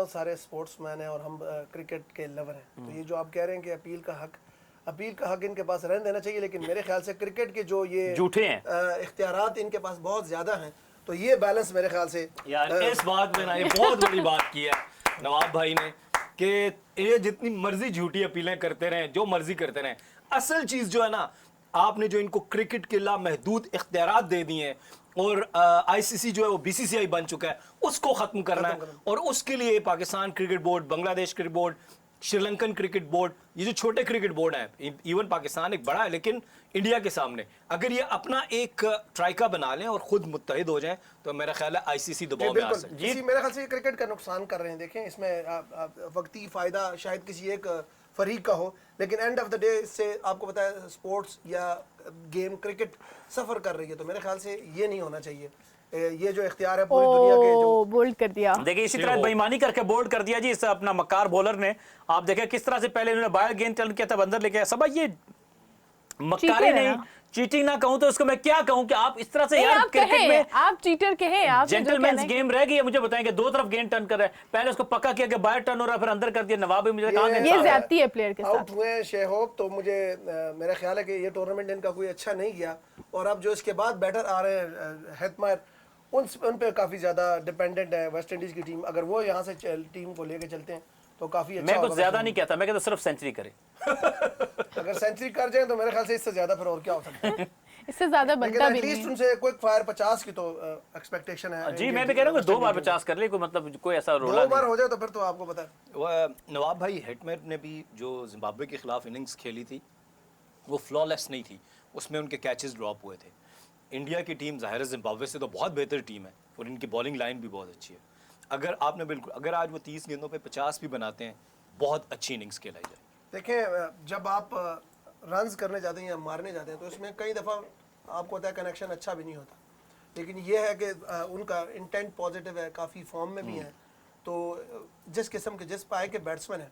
बहुत सारे स्पोर्ट्समैन हैं और हम क्रिकेट के लवर हैं, तो ये जो आप कह रहे हैं कि अपील का हक इनके पास रहने देना चाहिए, लेकिन मेरे ख्याल से क्रिकेट के जो ये झूठे हैं इख्तियारात इनके पास बहुत ज़्यादा हैं, तो ये बैलेंस मेरे ख्याल से यार इस बात में ना ये बहुत बड़ी बात की है नवाब भाई ने कि ये जितनी मर्जी झूठी अपीलें करते रहें, जो मर्जी करते रहें, असल चीज जो है ना, आपने जो इनको क्रिकेट के लामहदूद इख्तियारात दे दिए हैं और आईसीसी जो है वो बीसीसीआई बन चुका है, उसको खत्म करना है। और उसके लिए Pakistan cricket board, Bangladesh cricket board, Sri Lankan cricket board, ये जो छोटे क्रिकेट बोर्ड हैं, इवन पाकिस्तान एक बड़ा है लेकिन इंडिया के सामने अगर ये अपना एक ट्राइका बना लें और खुद मुत्तहिद हो जाएं तो मेरा ख्याल है आईसीसी दबाव में आ सकती है। मेरे ख्याल से क्रिकेट का नुकसान कर रहे हैं। देखें, इसमें वक्ती फायदा शायद किसी एक फरीक का हो, लेकिन एंड ऑफ द डे इससे आपको पता है स्पोर्ट्स या गेम क्रिकेट सफर कर रही है, तो मेरे ख्याल से ये नहीं होना चाहिए। ये जो इख्तियार है पूरी दुनिया के जो बोल्ड कर दिया, देखिए इसी तरह बेईमानी करके बोल्ड कर दिया जी इस अपना मक्कार बॉलर ने। आप देखें किस तरह से पहले इन्होंने बाहर गेंद टर्न किया था, अंदर लेके आया। सब ये मक्कारी नहीं, चीटिंग ना कहूं तो उसको मैं क्या कहूं कि आप इस तरह से यार क्रिकेट में आप चीटर कहे, आप जेंटलमैन्स गेम रह गई है। मुझे बताएं कि दो तरफ गेंद टर्न कर रहा है, पहले उसको पक्का किया कि बाहर टर्न हो रहा है, फिर अंदर कर दिया। नवाब मुझे कहा ये ज्यादती है प्लेयर के साथ। आउट हुए शेहोब, तो मुझे मेरा ख्याल है कि ये टूर्नामेंट इनका कोई अच्छा नहीं गया, और अब जो इसके बाद बैटर आ रहे हैं हेटमायर, उन पे काफी ज्यादा डिपेंडेंट है वेस्ट इंडीज की टीम। अगर वो यहाँ से टीम को लेके चलते हैं तो काफी अच्छा। मैं कुछ ज्यादा नहीं कहता, मैं कहता सिर्फ सेंचुरी करे। अगर सेंचुरी कर जाए तो मेरे ख्याल से इससे ज्यादा फिर और क्या हो सकता है। इससे ज्यादा बनता भी नहीं। उनसे क्विक फायर 50 की तो एक्सपेक्टेशन है जी। मैं भी कह रहा हूँ 2 बार 50 कर ले, कोई मतलब कोई ऐसा रोला 2 बार हो जाए तो फिर तो आपको पता है। नवाब भाई हेटमेयर ने भी जो जिम्बाब्वे के खिलाफ इनिंग्स खेली थी वो फ्लॉलेस नहीं थी, उसमें उनके कैचेस ड्रॉप हुए थे। इंडिया की टीम ज़ाहिर है जिम्बाब्वे से तो बहुत बेहतर टीम है और इनकी बॉलिंग लाइन भी बहुत अच्छी है। अगर आज वो 30 गेंदों पे 50 भी बनाते हैं, बहुत अच्छी इनिंग्स खेलाई जाए। देखें, जब आप रन्स करने जाते हैं या मारने जाते हैं तो इसमें कई दफ़ा आपको होता है कनेक्शन अच्छा भी नहीं होता, लेकिन ये है कि उनका इंटेंट पॉजिटिव है, काफ़ी फॉर्म में भी है। तो जिस किस्म के जिस पाए के बैट्समैन हैं,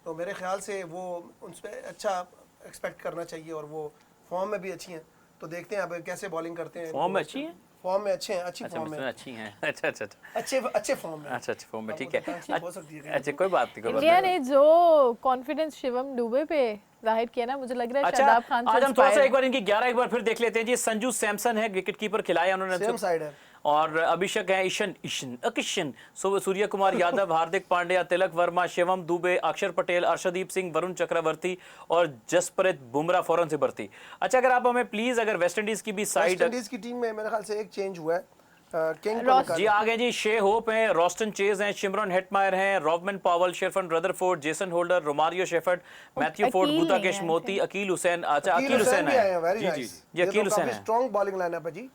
तो मेरे ख्याल से वो उनसे अच्छा एक्सपेक्ट करना चाहिए, और वो फॉर्म में भी अच्छी हैं। तो देखते हैं अब कैसे बॉलिंग करते हैं। फॉर्म में अच्छी है, फॉर्म में अच्छे हैं, अच्छी फॉर्म में अच्छी हैं। अच्छा अच्छे फॉर्म में, अच्छा फॉर्म में, ठीक है। हो सकती है। अच्छा कोई बात नहीं। इंडिया ने जो कॉन्फिडेंस शिवम दुबे पे जाहिर किया ना, मुझे लग रहा है शादाब खान से आज हम थोड़ा सा एक बार इनकी 11 एक बार फिर देख लेते हैं जी। संजू सैमसन है विकेट कीपर, खिलाया उन्होंने, सेम साइड है। और अभिषेक है, किशन, सूर्य कुमार यादव, हार्दिक पांड्या, तिलक वर्मा, शिवम दुबे, अक्षर पटेल, अर्शदीप सिंह, वरुण चक्रवर्ती और जसप्रीत बुमराह फौरन से भर्ती। अच्छा, अगर आप हमें प्लीज अगर वेस्ट इंडीज की भी साइड, वेस्ट इंडीज की टीम में मेरे ख्याल से एक चेंज हुआ है, जी आ गए जी। शे होप हैं, रॉस्टन चेज हैं, शिमरन हेटमायर हैं, Rovman Powell, Sherfane Rutherford, Jason Holder, Romario Shepherd, Matthew Forde, Gudakesh Motie, Akeal Hussain. अच्छा अकील हुसैन है जी, अकील हुसैन है। स्ट्रांग बॉलिंग लाइनअप है जी,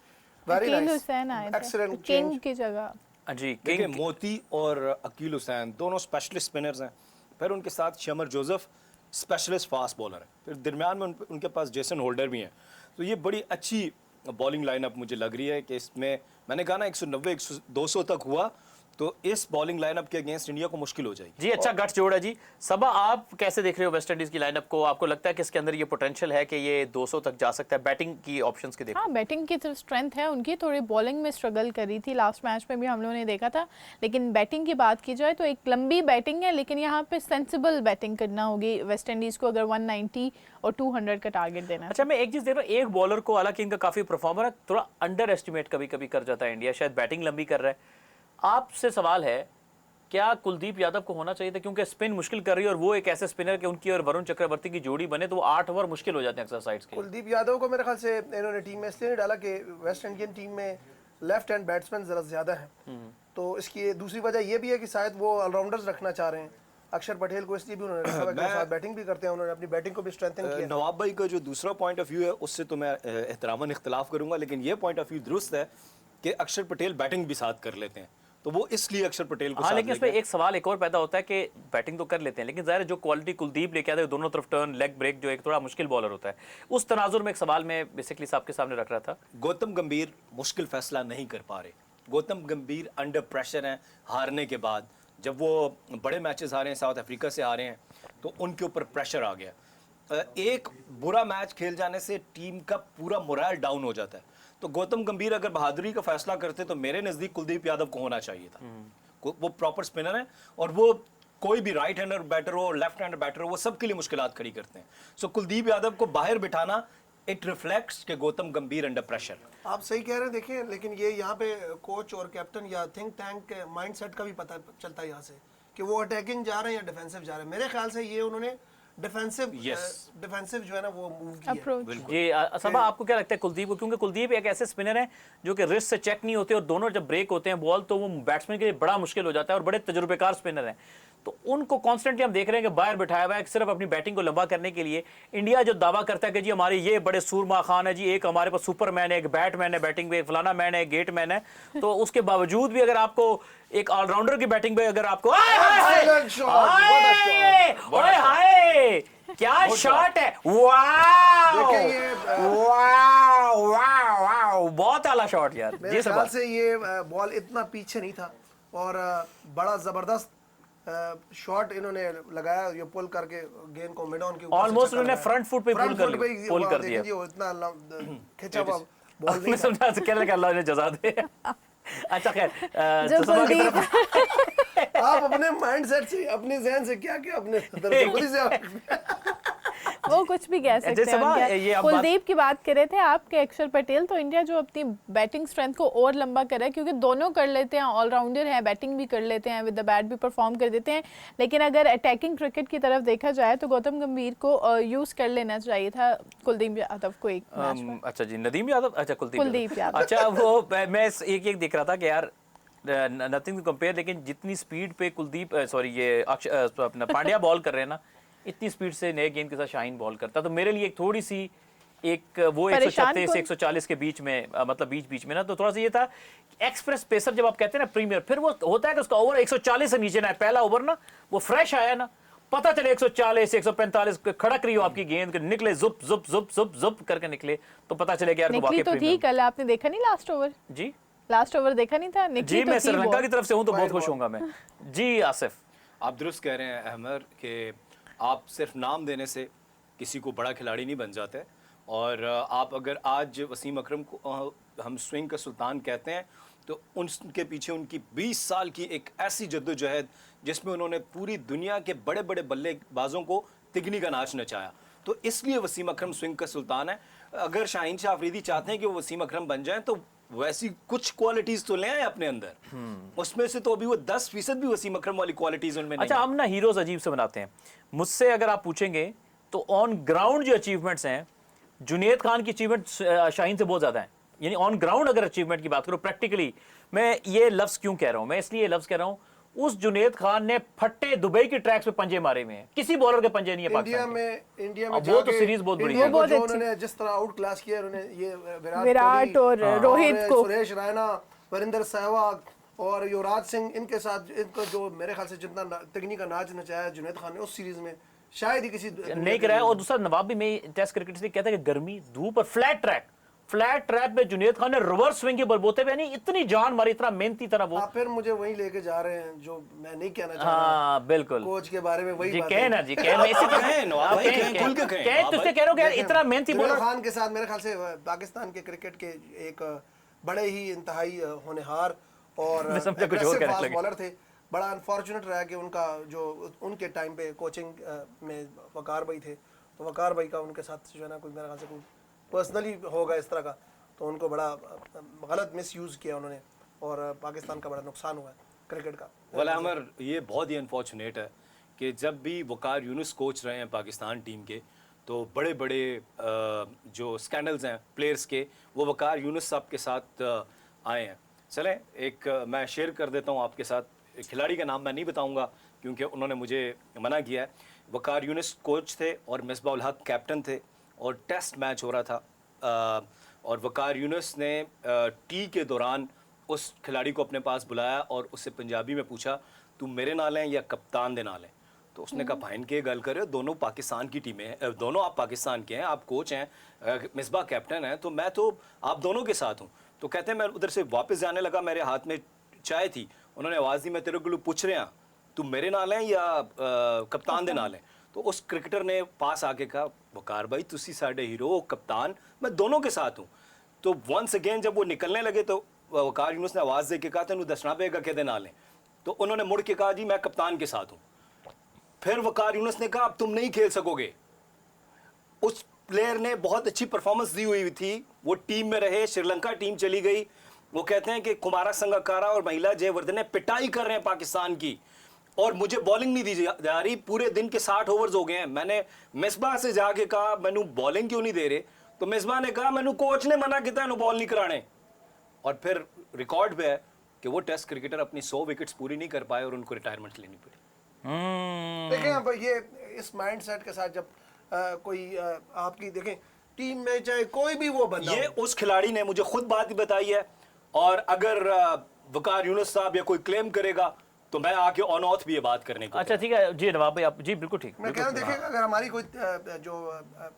वेरी नाइस, एक्सीलेंट किंग की जगह जी। किंग मोती और अकील हुसैन दोनों स्पेशलिस्ट स्पिनर्स हैं, फिर उनके साथ शमर जोसेफ स्पेशलिस्ट फास्ट बॉलर है, फिर दरमियान में उनके पास जेसन होल्डर भी हैं। तो ये बड़ी अच्छी बॉलिंग लाइनअप मुझे लग रही है कि इसमें मैंने कहा ना 190 200 तक हुआ तो इस बॉलिंग लाइनअप के अगेंस्ट इंडिया को मुश्किल हो जाएगी। जी अच्छा गठ जोड़ है जी। सबा, आप कैसे देख रहे हो वेस्ट इंडीज की लाइनअप को? आपको लगता है कि इसके अंदर ये पोटेंशियल है कि ये 200 तक जा सकता है? बैटिंग की ऑप्शंस के देखो। हाँ, बैटिंग की तो स्ट्रेंथ है उनकी, थोड़ी बॉलिंग में स्ट्रगल करी थी लास्ट मैच में भी हम लोगों ने देखा था, लेकिन बैटिंग की बात की जाए तो एक लंबी बैटिंग है, लेकिन यहाँ पे सेंसिबल बैटिंग करना होगी वेस्ट इंडीज को अगर 190 और 200 का टारगेट देना। अच्छा, मैं एक चीज देख रहा हूँ, एक बॉलर को, हालांकि इनका काफी परफॉर्मर है, थोड़ा अंडर एस्टिमेट कभी कभी कर जाता है इंडिया, शायद बैटिंग लंबी कर रहा है। आपसे सवाल है, क्या कुलदीप यादव को होना चाहिए था? क्योंकि स्पिन मुश्किल कर रही है और वो एक ऐसे स्पिनर के उनकी और वरुण चक्रवर्ती की जोड़ी बने तो वो 8 ओवर मुश्किल हो जाते हैं एक्सरसाइज के। कुलदीप यादव को मेरे ख्याल से इन्होंने टीम में इसलिए डाला कि वेस्ट इंडियन टीम में लेफ्ट हैंड बैट्समैन जरा ज्यादा हैं, तो इसकी दूसरी वजह ये भी है कि शायद वो ऑलराउंडर्स रखना चाह रहे हैं। अक्षर पटेल को इसलिए भी उन्होंने रखा है कि साथ बैटिंग भी करते हैं, उन्होंने अपनी बैटिंग को भी स्ट्रेंथन किया। नवाब भाई का जो दूसरा पॉइंट ऑफ व्यू है उससे तो मैं एहतरामन इख्तिलाफ करूंगा, लेकिन ये पॉइंट ऑफ व्यू दुरुस्त है कि अक्षर पटेल बैटिंग भी साथ कर लेते हैं, तो वो इसलिए अक्षर पटेल को। हाँ, लेकिन इसमें एक सवाल एक और पैदा होता है कि बैटिंग तो कर लेते हैं, लेकिन ज़ाहिर जो क्वालिटी कुलदीप लेके आते हैं दोनों तरफ टर्न, लेग ब्रेक, जो एक थोड़ा मुश्किल बॉलर होता है, उस तनाजुर में एक सवाल मैं बेसिकली साहब के सामने रख रहा था। गौतम गंभीर मुश्किल फैसला नहीं कर पा रहे। गौतम गंभीर अंडर प्रेशर हैं हारने के बाद, जब वो बड़े मैचेस हारे हैं, साउथ अफ्रीका से हारे हैं, तो उनके ऊपर प्रेशर आ गया। एक बुरा मैच खेल जाने से टीम का पूरा मोरल डाउन हो जाता है। तो गौतम गंभीर अगर बहादुरी का फैसला करते तो मेरे नज़दीक कुलदीप यादव को होना चाहिए था। वो प्रॉपर स्पिनर है और वो कोई भी राइट हैंडर बैटर हो, लेफ्ट हैंडर बैटर हो, वो सबके लिए मुश्किलात खड़ी करते हैं। सो कुलदीप यादव को बाहर बिठाना इट रिफ्लेक्ट्स के गौतम गंभीर अंडर प्रेशर। आप सही कह रहे हैं, देखिए, लेकिन ये यहाँ पे कोच और कैप्टन या थिंक टैंक के माइंडसेट का भी पता चलता है यहाँ से कि वो अटैकिंग जा रहे हैं या डिफेंसिव जा रहे हैं। मेरे ख्याल से ये उन्होंने डिफेंसिव जो है ना वो मूव किया है। अप्रोच। ये सबा आपको क्या लगता है कुलदीप को, क्योंकि कुलदीप एक ऐसे स्पिनर है जो कि रिस्ट से चेक नहीं होते और दोनों जब ब्रेक होते हैं बॉल तो वो बैट्समैन के लिए बड़ा मुश्किल हो जाता है और बड़े तजुर्बेकार स्पिनर हैं। तो उनको कॉन्स्टेंटली हम देख रहे हैं कि बाहर बिठाया हुआ है सिर्फ अपनी बैटिंग को लंबा करने के लिए। इंडिया जो दावा करता है कि जी हमारे ये बड़े सूरमा खान है जी, एक हमारे पास सुपरमैन है, एक बैटमैन है बैटिंग पे, एक फलाना मैन है, गेट मैन है, तो उसके बावजूद भी अगर आपको एक ऑलराउंडर की बैटिंग पे अगर आपको Excellent shot, what a shot. ओए हाय क्या शॉट है, वाओ देखिए ये वाओ वाओ वाओ, बहुत आला शॉट यार। मेरे ये ख्याल सब से ये बॉल इतना पीछे नहीं था और बड़ा जबरदस्त शॉट इन्होंने लगाया, ये पुल करके गेंद को मिड ऑन के ऊपर से Almost छक्का उन्होंने लगाया। front foot पे Front pull कर foot लिया, पे ही pull वो कर देखिए दिया। वो इतना खिंचा हुआ बॉल नहीं मैं था। समझा कहने लगा अल्लाह ने जजा दे। अच्छा खैर जो तो सबा की कुलदीप तरफ आप अपने माइंडसेट से, अपने जहन से क्या क्या अपने दर्शकों से वो कुछ भी कह सकते जैसे हैं सबा, उनके। ये आप बात- कुलदीप की बात कर रहे थे आपके अक्षर पटेल, तो इंडिया जो अपनी बैटिंग स्ट्रेंथ को और लंबा कर रहा है क्योंकि दोनों कर लेते हैं, ऑलराउंडर हैं, बैटिंग भी कर लेते हैं, विद द बैट भी परफॉर्म कर देते हैं। लेकिन अगर अटैकिंग क्रिकेट की तरफ देखा जाए तो गौतम गंभीर को यूज कर लेना चाहिए था कुलदीप यादव को एक मैच में। अच्छा जी नदीम यादव, अच्छा कुलदीप यादव। अच्छा वो मैं एक एक देख रहा था कि यार नथिंग टू कंपेयर, लेकिन जितनी स्पीड पे कुलदीप सॉरी ये अपना पांड्या बॉल कर रहे हैं ना, इतनी स्पीड से नए गेंद के साथ शाहीन बॉल करता, तो मेरे लिए एक थोड़ी सी एक वो परेशान 136 कौन? 140 के बीच में मतलब बीच में ना, तो थोड़ा सा ये था एक्सप्रेस पेसर जब आप कहते हैं ना प्रीमियर, फिर वो होता है कि उसका ओवर 140 से नीचे ना है, पहला ओवर ना वो फ्रेश आया ना, पता चले 140 145 खड़क रही हो आपकी गेंद, निकले जुप जुप जुप जुप जुप करके निकले, तो पता चले कि यार निकली वाकई तो थी, प्रीमियर। कल आपने देखा नहीं लास्ट ओवर? जी लास्ट ओवर देखा नहीं था? निकली जी तो मैं थी श्रीलंका बॉल। की तरफ से हूं तो बहुत खुश होऊंगा मैं जी। आसिफ आप दुरुस्त कह रहे हैं अहमर कि आप सिर्फ नाम देने से किसी को बड़ा खिलाड़ी नहीं बन जाते, और आप अगर आज वसीम अकरम को हम स्विंग का सुल्तान कहते हैं तो उनके पीछे उनकी 20 साल की एक ऐसी जद्दोजहद जिसमें उन्होंने पूरी दुनिया के बड़े बड़े बल्लेबाजों को तिगनी का नाच नचाया, तो इसलिए वसीम अकरम स्विंग का सुल्तान है। अगर शाहीन शाह अफरीदी चाहते हैं कि वो वसीम अकरम बन जाएं तो वैसी कुछ क्वालिटीज तो ले आए अपने अंदर, उसमें से तो अभी वो 10% भी वसीम अकरम वाली क्वालिटीज उनमें नहीं अच्छा है। हम ना हीरोज अजीब से बनाते हैं, मुझसे अगर आप पूछेंगे तो ऑन ग्राउंड जो अचीवमेंट्स हैं, जुनेद खान की अचीवमेंट शाहीन से बहुत ज्यादा है। यानी ऑन ग्राउंड अगर अचीवमेंट की बात करो प्रैक्टिकली, मैं ये लफ्ज क्यों कह रहा हूं, मैं इसलिए ये लफ्ज कह रहा हूं, उस जुनेद खान ने फट्टे दुबई की ट्रैक्स पे पंजे मारे हुए हैं, किसी बॉलर के पंजे नहीं है इंडिया पाकिस्तान के। में अब वो तो सीरीज बहुत बड़ी इंडिया है। को बहुत जो अच्छी। उन्होंने जिस तरह आउट क्लास किया, उन्होंने ये विराट और रोहित को। सुरेश रैना, वरिंदर सहवाग और युवराज सिंह, इनके साथ इनको जो मेरे ख्याल से जितना तिगनी का नाच नचाया जुनेद खान ने उस सीरीज में शायद ही किसी नहीं कराया। और दूसरा नवाब भी मैं टेस्ट क्रिकेट से कहता है कि गर्मी धूप और फ्लैट ट्रैक में जुनेद खान ने रिवर्स स्विंग के बलबूते पे नहीं इतनी जान मारी, इतना मेहनती तरह वो। आप फिर मुझे वहीं लेके जा रहे हैं जो मैं नहीं कहना चाह रहा हाँ बिल्कुल कोच के बारे में, वही जी बात कहे है। ना जी कहे, मैं इसी तरह कहें, नवाब भाई, कहें, खुल के कहें। तुझसे कह रहा हूँ कि यार इतना मेहनती जुनेद बॉलर। खान के साथ मेरे ख्याल से पाकिस्तान के क्रिकेट के एक बड़े ही इंतहाई होनहार और मैं समझा कुछ और कहने लगे। बॉलर थे। बड़ा अनफॉर्चुनेट रहा कि उनका जो उनके टाइम पे कोचिंग में वकार भाई थे, तो वकार भाई का उनके साथ जो है ना कोई मेरे ख्याल से कोई पर्सनली होगा इस तरह का, तो उनको बड़ा गलत मिस यूज़ किया उन्होंने और पाकिस्तान का बड़ा नुकसान हुआ है क्रिकेट का। वाला अमर, ये बहुत ही अनफॉर्चुनेट है कि जब भी वकार यूनुस कोच रहे हैं पाकिस्तान टीम के, तो बड़े बड़े जो स्कैंडल्स हैं प्लेयर्स के, वो वकार यूनुस साहब के साथ आए हैं। चलें एक मैं शेयर कर देता हूँ आपके साथ, एक खिलाड़ी का नाम मैं नहीं बताऊँगा क्योंकि उन्होंने मुझे मना किया है। वकार यूनुस कोच थे और मिसबाह उल हक कैप्टन थे, और टेस्ट मैच हो रहा था और वकार यूनुस ने टी के दौरान उस खिलाड़ी को अपने पास बुलाया और उससे पंजाबी में पूछा, तू मेरे नाल है या कप्तान दे नाल है? तो उसने कहा भाई इनके गल करे, दोनों पाकिस्तान की टीमें हैं, दोनों आप पाकिस्तान के हैं, आप कोच हैं, मिसबाह कैप्टन है, तो मैं तो आप दोनों के साथ हूँ। तो कहते हैं मैं उधर से वापस जाने लगा, मेरे हाथ में चाय थी, उन्होंने आवाज़ दी मैं तेरे को पूछ रहे हैं तू मेरे नाल है या कप्तान दे नाल है? तो उस क्रिकेटर ने पास आके कहा वकार भाई तुसी साडे हीरो कप्तान, मैं दोनों के साथ हूँ। तो वंस अगेन जब वो निकलने लगे तो वकार यूनुस ने आवाज़ दे के कहा तेनू दसना पेगा कि नाल है। तो उन्होंने मुड़ के कहा जी मैं कप्तान के साथ हूं। फिर वकार यूनुस ने कहा अब तुम नहीं खेल सकोगे। उस प्लेयर ने बहुत अच्छी परफॉर्मेंस दी हुई थी, वो टीम में रहे, श्रीलंका टीम चली गई। वो कहते हैं कि कुमारा संगकारा और महिला जयवर्धने पिटाई कर रहे हैं पाकिस्तान की और मुझे बॉलिंग नहीं दी जा रही। पूरे दिन के 60 ओवर्स हो गए हैं। मैंने मिसबा से जाके कहा मैनू बॉलिंग क्यों नहीं दे रहे, तो मिसबा ने कहा मैनू कोच ने मना किया बॉल नहीं कराने। और फिर रिकॉर्ड पे है कि वो टेस्ट क्रिकेटर अपनी 100 विकेट्स पूरी नहीं कर पाए और उनको रिटायरमेंट लेनी पड़ी। देखें अब ये इस माइंडसेट के साथ जब कोई आपकी देखें टीम में चाहे कोई भी वो बंदा ये उस खिलाड़ी ने मुझे खुद बात ही बताई है, और अगर वकार यूनुस साहब या कोई क्लेम करेगा तो मैं आके ऑन ऑथ भी ये बात करने को। अच्छा ठीक है जी नवाब भाई, आप जी बिल्कुल ठीक। मैं कह रहा हूं, देखिए अगर हमारी कोई जो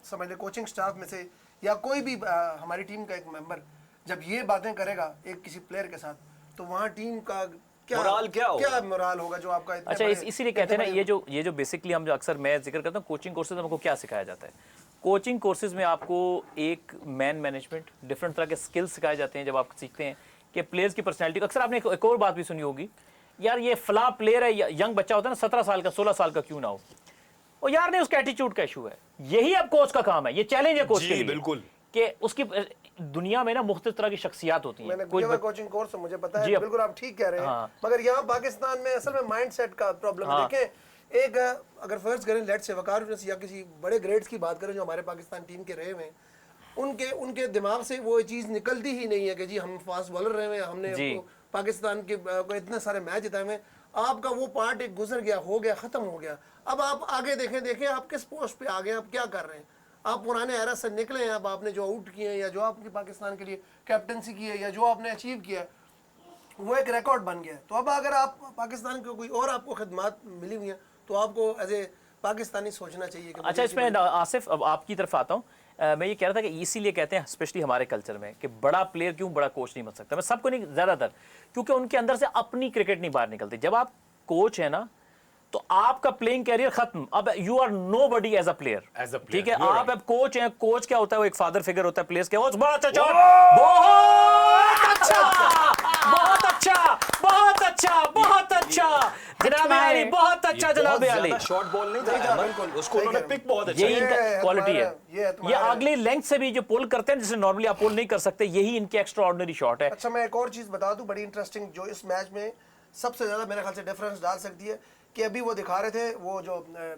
समझ ले कोचिंग स्टाफ में से या कोई भी हमारी टीम का एक मेंबर जब ये बातें करेगा एक किसी प्लेयर के साथ, तो वहाँ टीम का मोराल क्या होगा? क्या मोराल होगा जो आपका इतने अच्छा बड़े- इसीलिए कहते हैं ना इतने बड़े- ये जो बेसिकली हम जो अक्सर मैं जिक्र करता हूँ कोचिंग कोर्सेज में हमको क्या सिखाया जाता है। कोचिंग कोर्सेज में आपको एक मैन मैनेजमेंट, डिफरेंट तरह के स्किल्स सिखाए जाते हैं। जब आप सीखते हैं कि प्लेयर्स की पर्सनैलिटी, अक्सर आपने एक और बात भी सुनी होगी, यार ये फला प्लेयर है, यंग बच्चा होता है ना 17 साल का 16 साल का क्यों ना हो, और यार नहीं उसका एटीट्यूड का इशू है। यही अब कोच का काम है, ये चैलेंज है कोच जी, के लिए बिल्कुल। कि उसकी दुनिया में ना मुख्तलिफ तरह की शख्सियात होती हैं। मैंने कोई किया हुआ कोचिंग कोर्स है, मुझे पता जी, है, बिल्कुल आप ठीक कह रहे हैं। हाँ। मगर यहाँ पाकिस्तान में असल में माइंडसेट का प्रॉब्लम है। हाँ। देखें एक अगर फर्ज करें लेट से वकार यूनुस या किसी बड़े ग्रेड्स की बात करें जो हमारे पाकिस्तान टीम के रहे हुए हैं, उनके दिमाग से वो चीज़ निकलती ही नहीं है कि जी हम फास्ट बॉलर रहे हुए हैं, हमने जी। पाकिस्तान के को इतने सारे मैच जिताए हुए हैं। आपका वो पार्ट एक गुजर गया, हो गया, ख़त्म हो गया। अब आप आगे देखें आप किस पोस्ट पे आ गए, आप क्या कर रहे हैं। आप पुराने एरा से निकले हैं, अब आपने जो आउट किए हैं या जो आपकी पाकिस्तान के लिए कैप्टनसी की है या जो आपने अचीव किया है वो एक रिकॉर्ड बन गया है। तो अब अगर आप पाकिस्तान को कोई और आपको खिदमत मिली हुई हैं तो आपको एज ए पाकिस्तानी सोचना चाहिए कि अच्छा इसमें आसिफ अब आपकी तरफ आता हूँ। मैं ये कह रहा था कि इसीलिए कहते हैं स्पेशली हमारे कल्चर में कि बड़ा प्लेयर क्यों बड़ा कोच नहीं बन सकता। मैं सबको नहीं, ज़्यादातर क्योंकि उनके अंदर से अपनी क्रिकेट नहीं बाहर निकलती। जब आप कोच है ना तो आपका प्लेइंग कैरियर खत्म। अब you are nobody as a player, ठीक है। आप अब कोच हैं, कोच क्या होता है, वो एक फादर फिगर होता है प्लेयर्स के। बहुत अच्छा, बहुत अच्छा, बहुत अच्छा, बहुत अच्छा, बहुत अच्छा जनाब अली, बहुत अच्छा जनाब अली। शॉर्ट बॉल नहीं था बिल्कुल, उसको उन्होंने पिक बहुत अच्छा यही किया। इनका क्वालिटी है। ये ये तुम्हारा- अगली लेंथ से भी जो पुल करते हैं जिसे नॉर्मली आप पुल नहीं कर सकते, यही इनके एक्स्ट्रा ऑर्डिनरी शॉट है। अच्छा मैं एक और चीज़ बता दूं बड़ी इंटरेस्टिंग जो इस मैच में सबसे ज़्यादा मेरे ख्याल से डिफरेंस डाल सकती है कि अभी वो दिखा रहे थे वो जो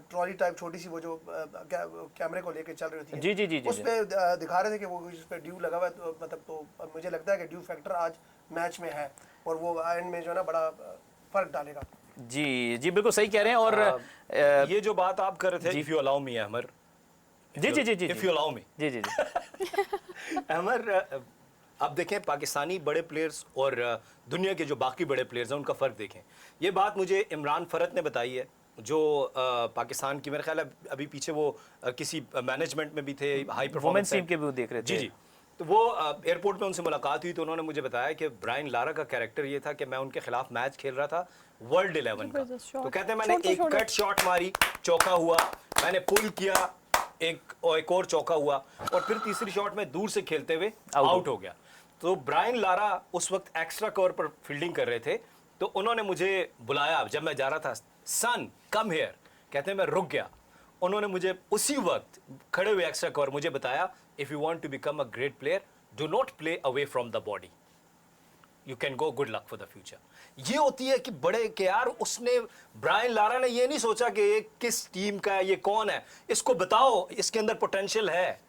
ट्रॉली टाइप छोटी सी वो जो कैमरे को लेके चल रही थी जी, जी, जी, जी, उस पे दिखा रहे थे कि वो उस पे ड्यू लगा हुआ है। तो मतलब तो मुझे लगता है कि ड्यू फैक्टर आज मैच में है और वो एंड में जो है ना बड़ा फर्क डालेगा। जी जी बिल्कुल सही कह रहे हैं। और ये जो बात आप कर रहे थे, if you allow me Amar, जी जी जी जी इफ यू अलाउ मी जी जी जी अमर, अब देखें पाकिस्तानी बड़े प्लेयर्स और दुनिया के जो बाकी बड़े प्लेयर्स हैं उनका फ़र्क देखें। ये बात मुझे इमरान फरत ने बताई है जो पाकिस्तान की, मेरे ख्याल है अभी पीछे वो किसी मैनेजमेंट में भी थे, हाई वुमेन्स परफॉर्मेंस टीम के भी वो देख रहे थे। जी जी। तो वो एयरपोर्ट में उनसे मुलाकात हुई तो उन्होंने मुझे बताया कि ब्रायन लारा का कैरेक्टर ये था कि मैं उनके खिलाफ मैच खेल रहा था वर्ल्ड 11 का। जबरदस्त shot। तो कहते हैं मैंने एक छोटा-छोटा। कट शॉट मारी, चौका हुआ, मैंने पुल किया, एक और चौका हुआ, और फिर तीसरी शॉट में दूर से खेलते हुए आउट हो गया। तो ब्रायन लारा उस वक्त एक्स्ट्रा कवर पर फील्डिंग कर रहे थे, तो उन्होंने मुझे बुलाया जब मैं जा रहा था, सन कम हियर, कहते हैं मैं रुक गया। उन्होंने मुझे उसी वक्त खड़े हुए एक्स्ट्रा कवर मुझे बताया, if you want to become a great player do not play away from the body, you can go, good luck for the future. ये होती है कि बड़े के यार उसने, ब्रायन लारा ने ये नहीं सोचा कि ये किस टीम का है, ये कौन है, इसको बताओ इसके अंदर पोटेंशियल है।